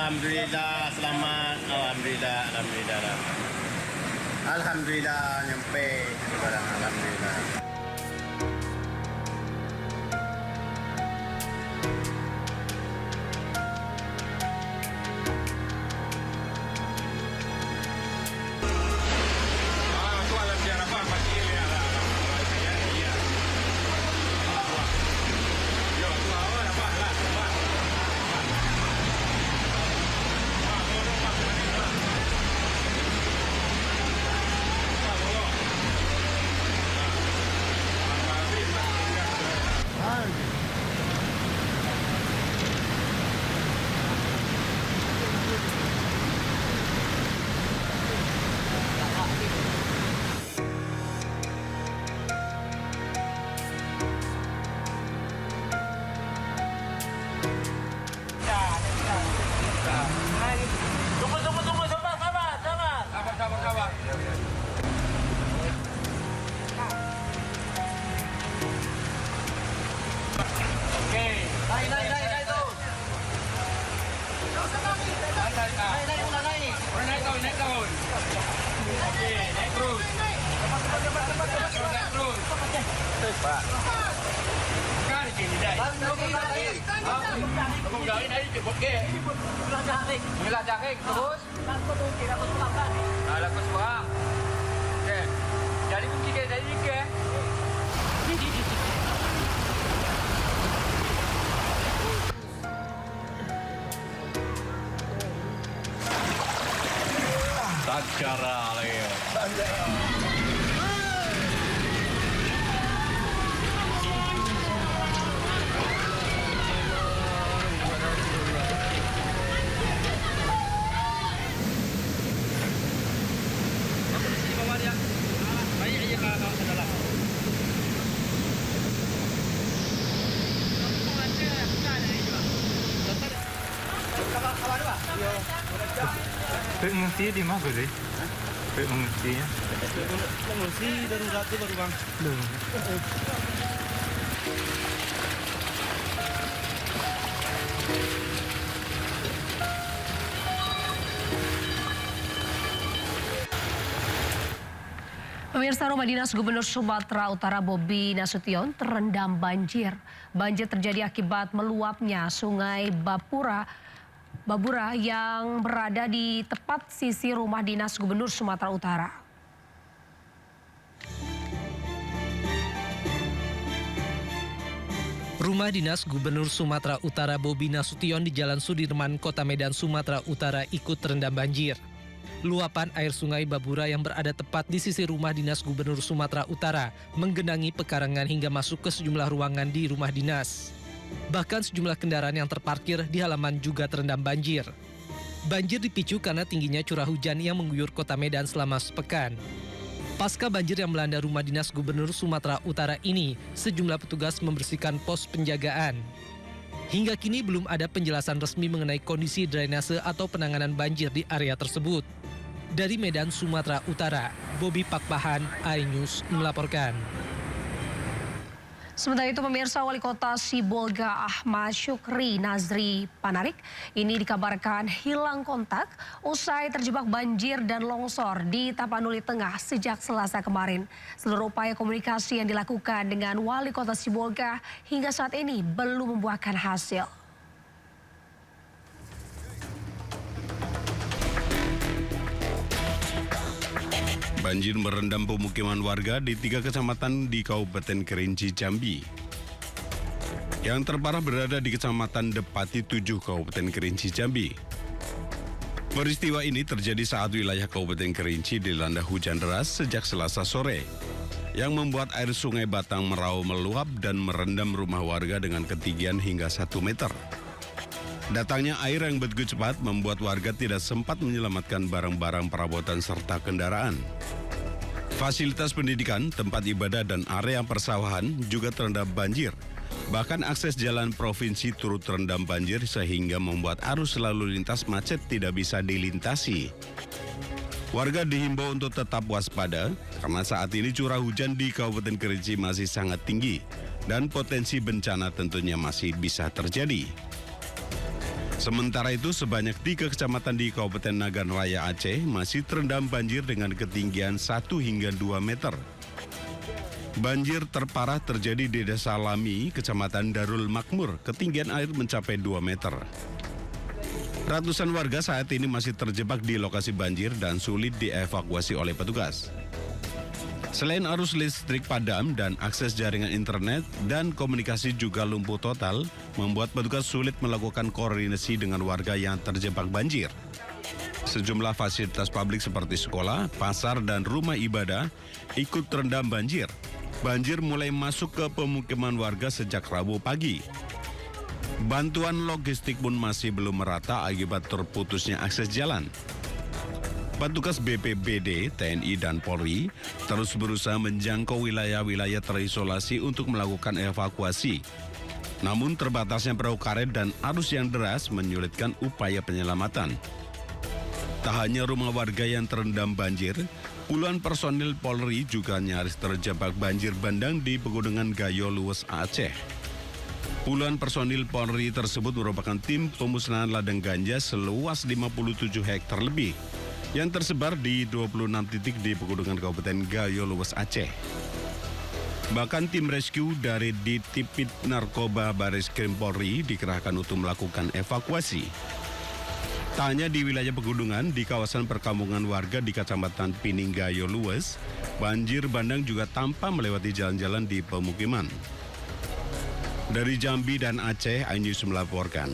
Alhamdulillah selamat. Alhamdulillah. Alhamdulillah nyampe barang alhamdulillah. Sabar. Oke. Naik tuh. Naik daun. Oke, naik terus. Naik terus. Pak. Kan di sini dah. Kamu gawin aja cepet ke. Belah jaring terus. Lakus bang. Oke. Jadi kunci ke dari ke. Tanjara Leo. Pengungsi di mana sih? Pengungsinya? Pengungsi darurat itu baru bang. Belum. Pemirsa, rumah dinas Gubernur Sumatera Utara Bobi Nasution terendam banjir. Banjir terjadi akibat meluapnya Sungai Babura yang berada di tepat sisi rumah dinas Gubernur Sumatera Utara. Rumah dinas Gubernur Sumatera Utara Bobi Nasution di Jalan Sudirman, Kota Medan, Sumatera Utara ikut terendam banjir. Luapan air Sungai Babura yang berada tepat di sisi rumah dinas Gubernur Sumatera Utara menggenangi pekarangan hingga masuk ke sejumlah ruangan di rumah dinas. Bahkan sejumlah kendaraan yang terparkir di halaman juga terendam banjir. Banjir dipicu karena tingginya curah hujan yang mengguyur Kota Medan selama sepekan. Pasca banjir yang melanda rumah dinas Gubernur Sumatera Utara ini, sejumlah petugas membersihkan pos penjagaan. Hingga kini belum ada penjelasan resmi mengenai kondisi drainase atau penanganan banjir di area tersebut. Dari Medan, Sumatera Utara, Bobi Pakpahan, iNews melaporkan. Sementara itu, pemirsa, Wali Kota Sibolga Ahmad Syukri Nazri Panarik ini dikabarkan hilang kontak usai terjebak banjir dan longsor di Tapanuli Tengah sejak Selasa kemarin. Seluruh upaya komunikasi yang dilakukan dengan Wali Kota Sibolga hingga saat ini belum membuahkan hasil. Banjir merendam pemukiman warga di 3 kecamatan di Kabupaten Kerinci, Jambi. Yang terparah berada di Kecamatan Depati 7, Kabupaten Kerinci, Jambi. Peristiwa ini terjadi saat wilayah Kabupaten Kerinci dilanda hujan deras sejak Selasa sore, yang membuat air Sungai Batang Merau meluap dan merendam rumah warga dengan ketinggian hingga 1 meter. Datangnya air yang begitu cepat membuat warga tidak sempat menyelamatkan barang-barang perabotan serta kendaraan. Fasilitas pendidikan, tempat ibadah, dan area persawahan juga terendam banjir. Bahkan akses jalan provinsi turut terendam banjir sehingga membuat arus lalu lintas macet tidak bisa dilintasi. Warga dihimbau untuk tetap waspada karena saat ini curah hujan di Kabupaten Kerinci masih sangat tinggi dan potensi bencana tentunya masih bisa terjadi. Sementara itu, sebanyak 3 kecamatan di Kabupaten Nagan Raya Aceh masih terendam banjir dengan ketinggian 1 hingga 2 meter. Banjir terparah terjadi di Desa Lami, Kecamatan Darul Makmur, ketinggian air mencapai 2 meter. Ratusan warga saat ini masih terjebak di lokasi banjir dan sulit dievakuasi oleh petugas. Selain arus listrik padam dan akses jaringan internet dan komunikasi juga lumpuh total, membuat petugas sulit melakukan koordinasi dengan warga yang terjebak banjir. Sejumlah fasilitas publik seperti sekolah, pasar, dan rumah ibadah ikut terendam banjir. Banjir mulai masuk ke pemukiman warga sejak Rabu pagi. Bantuan logistik pun masih belum merata akibat terputusnya akses jalan. Petugas BPBD, TNI, dan Polri terus berusaha menjangkau wilayah-wilayah terisolasi untuk melakukan evakuasi. Namun terbatasnya perahu karet dan arus yang deras menyulitkan upaya penyelamatan. Tak hanya rumah warga yang terendam banjir, puluhan personil Polri juga nyaris terjebak banjir bandang di Pegunungan Gayo Luwes, Aceh. Puluhan personil Polri tersebut merupakan tim pemusnahan ladang ganja seluas 57 hektar lebih yang tersebar di 26 titik di Pegunungan Kabupaten Gayo Luwes, Aceh. Bahkan tim rescue dari Ditipit Narkoba Bareskrim Polri dikerahkan untuk melakukan evakuasi. Tak hanya di wilayah pegunungan, di kawasan perkampungan warga di Kecamatan Pining Gayo Luwes, banjir bandang juga tampak melewati jalan-jalan di pemukiman. Dari Jambi dan Aceh, iNews melaporkan.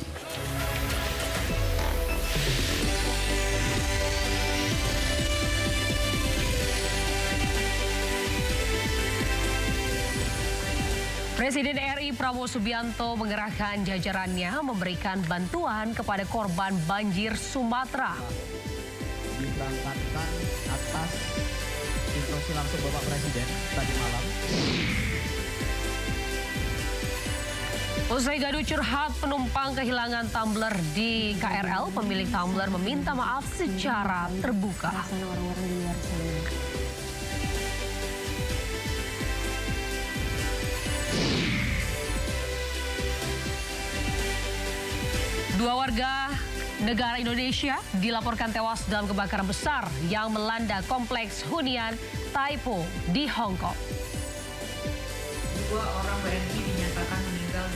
Presiden RI Prabowo Subianto mengerahkan jajarannya memberikan bantuan kepada korban banjir Sumatera. Diberangkatkan atas instruksi langsung Bapak Presiden tadi malam. Usai gaduh curhat penumpang kehilangan tumbler di KRL, pemilik tumbler meminta maaf secara terbuka. Orang-orang di luar sana. Dua warga negara Indonesia dilaporkan tewas dalam kebakaran besar yang melanda kompleks hunian Taipo di Hong Kong. Dua orang WNI dinyatakan meninggal.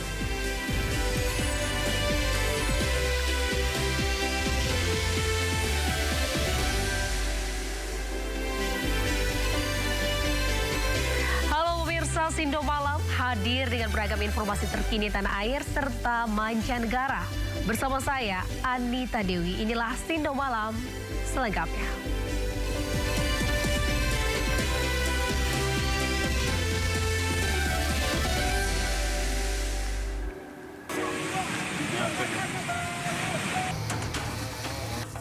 Halo pemirsa, Sindo Malam hadir dengan beragam informasi terkini tanah air serta mancanegara. Bersama saya, Anita Dewi. Inilah Sindo Malam selengkapnya.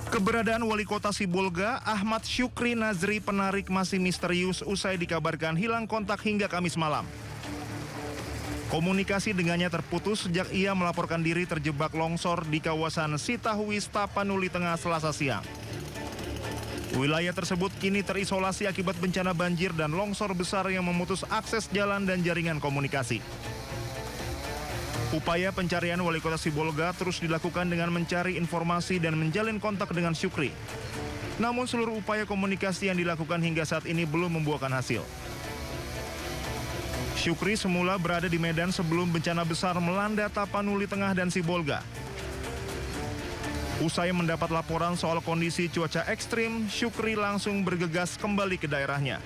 Keberadaan Wali Kota Sibolga, Ahmad Syukri Nazri Penarik masih misterius usai dikabarkan hilang kontak hingga Kamis malam. Komunikasi dengannya terputus sejak ia melaporkan diri terjebak longsor di kawasan Sitahuis, Tapanuli Tengah, Selasa siang. Wilayah tersebut kini terisolasi akibat bencana banjir dan longsor besar yang memutus akses jalan dan jaringan komunikasi. Upaya pencarian Wali Kota Sibolga terus dilakukan dengan mencari informasi dan menjalin kontak dengan Syukri. Namun seluruh upaya komunikasi yang dilakukan hingga saat ini belum membuahkan hasil. Syukri semula berada di Medan sebelum bencana besar melanda Tapanuli Tengah dan Sibolga. Usai mendapat laporan soal kondisi cuaca ekstrim, Syukri langsung bergegas kembali ke daerahnya.